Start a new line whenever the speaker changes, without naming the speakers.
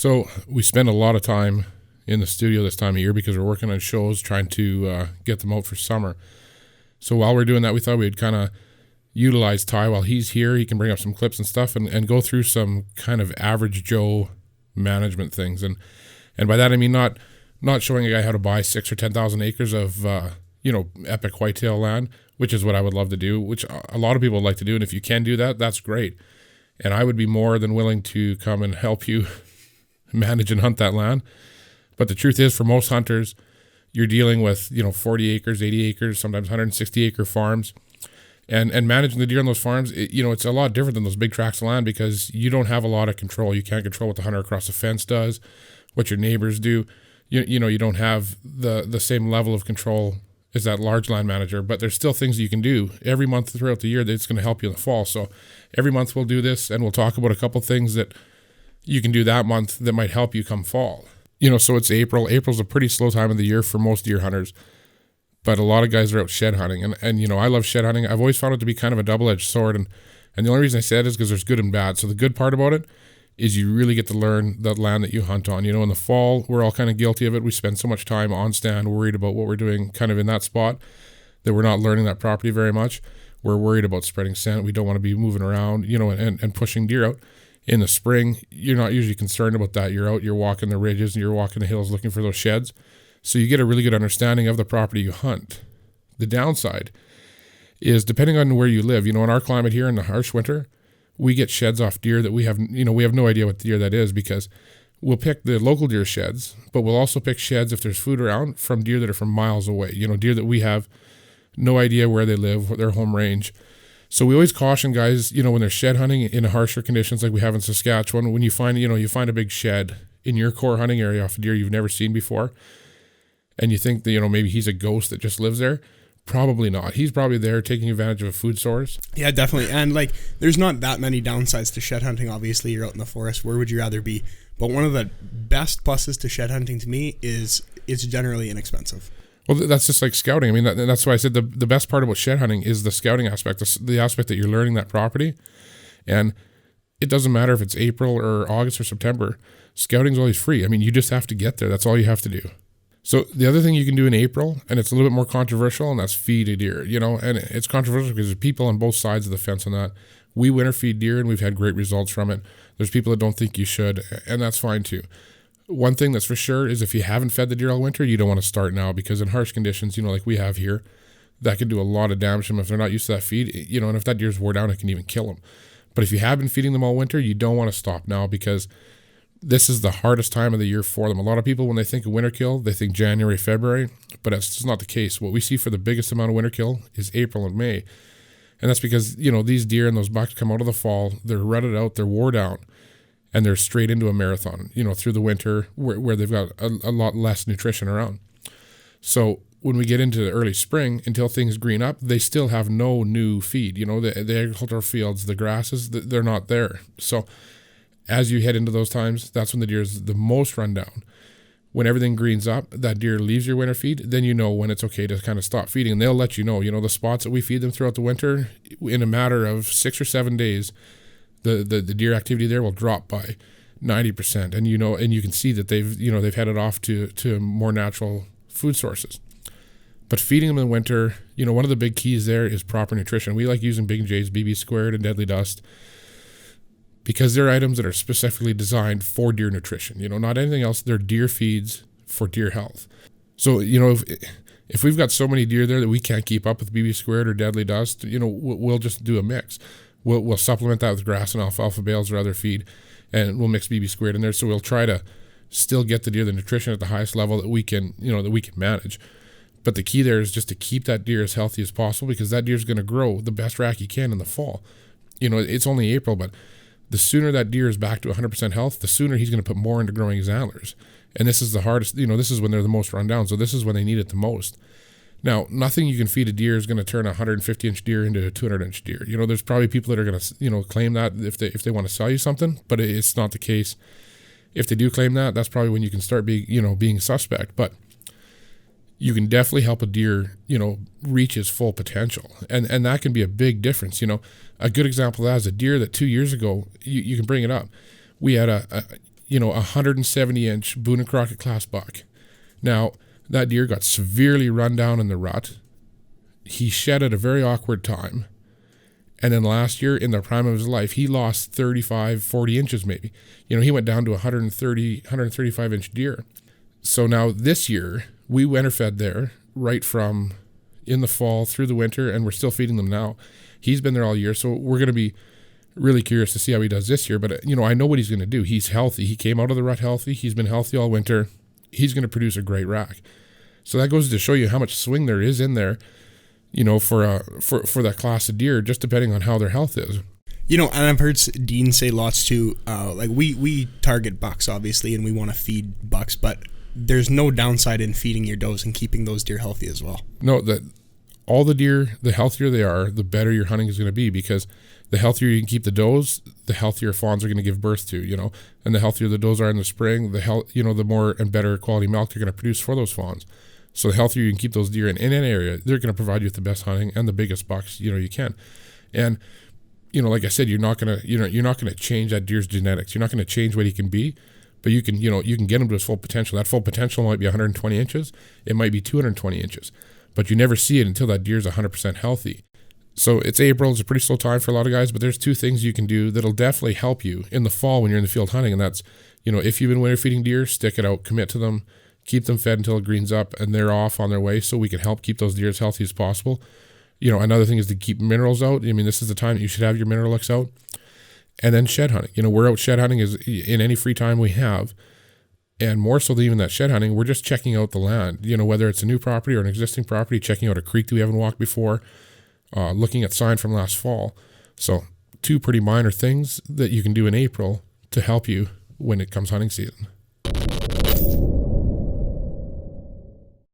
So we spend a lot of time in the studio this time of year because we're working on shows, trying to get them out for summer. So while we're doing that, we thought we'd kind of utilize Ty while he's here. He can bring up some clips and stuff and go through some kind of average Joe management things. And by that I mean not showing a guy how to buy 6 or 10,000 acres of epic whitetail land, which is what I would love to do, which a lot of people would like to do. And if you can do that, that's great. And I would be more than willing to come and help you manage and hunt that land. But the truth is, for most hunters, you're dealing with 40 acres, 80 acres, sometimes 160 acre farms, and managing the deer on those farms. It's a lot different than those big tracts of land because you don't have a lot of control. You can't control what the hunter across the fence does, what your neighbors do. You don't have the same level of control as that large land manager, but there's still things you can do every month throughout the year that's going to help you in the fall. So every month we'll do this, and we'll talk about a couple things that you can do that month that might help you come fall. So it's April. April's a pretty slow time of the year for most deer hunters, but a lot of guys are out shed hunting. And I love shed hunting. I've always found it to be kind of a double-edged sword. And the only reason I say that is because there's good and bad. So the good part about it is you really get to learn the land that you hunt on. In the fall, we're all kind of guilty of it. We spend so much time on stand worried about what we're doing kind of in that spot that we're not learning that property very much. We're worried about spreading scent. We don't want to be moving around, and pushing deer out. In the spring, you're not usually concerned about that. You're out, you're walking the ridges, and you're walking the hills looking for those sheds. So you get a really good understanding of the property you hunt. The downside is, depending on where you live, in our climate here in the harsh winter, we get sheds off deer that we have no idea what deer that is, because we'll pick the local deer sheds, but we'll also pick sheds if there's food around from deer that are from miles away, deer that we have no idea where they live, what their home range. So we always caution guys, when they're shed hunting in harsher conditions like we have in Saskatchewan, when you find a big shed in your core hunting area off a deer you've never seen before, and you think that, maybe he's a ghost that just lives there. Probably not. He's probably there taking advantage of a food source.
Yeah, definitely. And there's not that many downsides to shed hunting. Obviously, you're out in the forest. Where would you rather be? But one of the best pluses to shed hunting to me is it's generally inexpensive.
Well, that's just like scouting. I mean, that's why I said the best part about shed hunting is the scouting aspect, the aspect that you're learning that property. And it doesn't matter if it's April or August or September. Scouting's always free. I mean, you just have to get there. That's all you have to do. So the other thing you can do in April, and it's a little bit more controversial, and that's feed a deer, and it's controversial because there's people on both sides of the fence on that. We winter feed deer, and we've had great results from it. There's people that don't think you should, and that's fine too. One thing that's for sure is if you haven't fed the deer all winter, you don't want to start now, because in harsh conditions, like we have here, that can do a lot of damage to them if they're not used to that feed, and if that deer's wore down, it can even kill them. But if you have been feeding them all winter, you don't want to stop now, because this is the hardest time of the year for them. A lot of people, when they think of winter kill, they think January, February, but that's just not the case. What we see for the biggest amount of winter kill is April and May. And that's because, these deer and those bucks come out of the fall, they're rutted out, they're wore down, and they're straight into a marathon, through the winter where they've got a lot less nutrition around. So when we get into the early spring, until things green up, they still have no new feed. The agricultural fields, the grasses, they're not there. So as you head into those times, that's when the deer is the most run down. When everything greens up, that deer leaves your winter feed, then you know when it's okay to kind of stop feeding. And they'll let you know, the spots that we feed them throughout the winter, in a matter of 6 or 7 days, the deer activity there will drop by 90%. And and you can see that they've headed off to more natural food sources. But feeding them in winter, one of the big keys there is proper nutrition. We like using Big J's, BB Squared, and Deadly Dust, because they're items that are specifically designed for deer nutrition. Not anything else. They're deer feeds for deer health. So, if we've got so many deer there that we can't keep up with BB Squared or Deadly Dust, we'll just do a mix. We'll supplement that with grass and alfalfa bales or other feed, and we'll mix BB Squared in there. So we'll try to still get the deer the nutrition at the highest level that we can, that we can manage. But the key there is just to keep that deer as healthy as possible, because that deer is going to grow the best rack he can in the fall. It's only April, but the sooner that deer is back to 100% health, the sooner he's going to put more into growing his antlers. And this is the hardest, this is when they're the most run down. So this is when they need it the most. Now, nothing you can feed a deer is going to turn a 150-inch deer into a 200-inch deer. There's probably people that are going to, claim that if they want to sell you something, but it's not the case. If they do claim that, that's probably when you can start being suspect. But you can definitely help a deer, reach his full potential. And that can be a big difference. A good example of that is a deer that 2 years ago, you can bring it up. We had a 170-inch Boone and Crockett class buck. Now, that deer got severely run down in the rut. He shed at a very awkward time. And then last year, in the prime of his life, he lost 35, 40 inches maybe. He went down to 135-inch deer. So now this year, we winter fed there right from in the fall through the winter, and we're still feeding them now. He's been there all year, so we're going to be really curious to see how he does this year. But, I know what he's going to do. He's healthy. He came out of the rut healthy. He's been healthy all winter. He's going to produce a great rack. So that goes to show you how much swing there is in there, for that class of deer, just depending on how their health is.
And I've heard Dean say lots too, like we target bucks, obviously, and we want to feed bucks, but there's no downside in feeding your does and keeping those deer healthy as well.
No, that all the deer, the healthier they are, the better your hunting is going to be, because the healthier you can keep the does, the healthier fawns are going to give birth to, and the healthier the does are in the spring, the more and better quality milk they're going to produce for those fawns. So the healthier you can keep those deer in an area, they're going to provide you with the best hunting and the biggest bucks, you can. And, like I said, you're not going to change that deer's genetics. You're not going to change what he can be, but you can get him to his full potential. That full potential might be 120 inches. It might be 220 inches, but you never see it until that deer's 100% healthy. So it's April. It's a pretty slow time for a lot of guys, but there's two things you can do that'll definitely help you in the fall when you're in the field hunting. And that's, if you've been winter feeding deer, stick it out, commit to them, keep them fed until it greens up and they're off on their way, so we can help keep those deer as healthy as possible. Another thing is to keep minerals out. This is the time that you should have your minerals out. And then shed hunting. We're out shed hunting is in any free time we have. And more so than even that shed hunting, we're just checking out the land, whether it's a new property or an existing property, checking out a creek that we haven't walked before, looking at sign from last fall. So 2 pretty minor things that you can do in April to help you when it comes hunting season.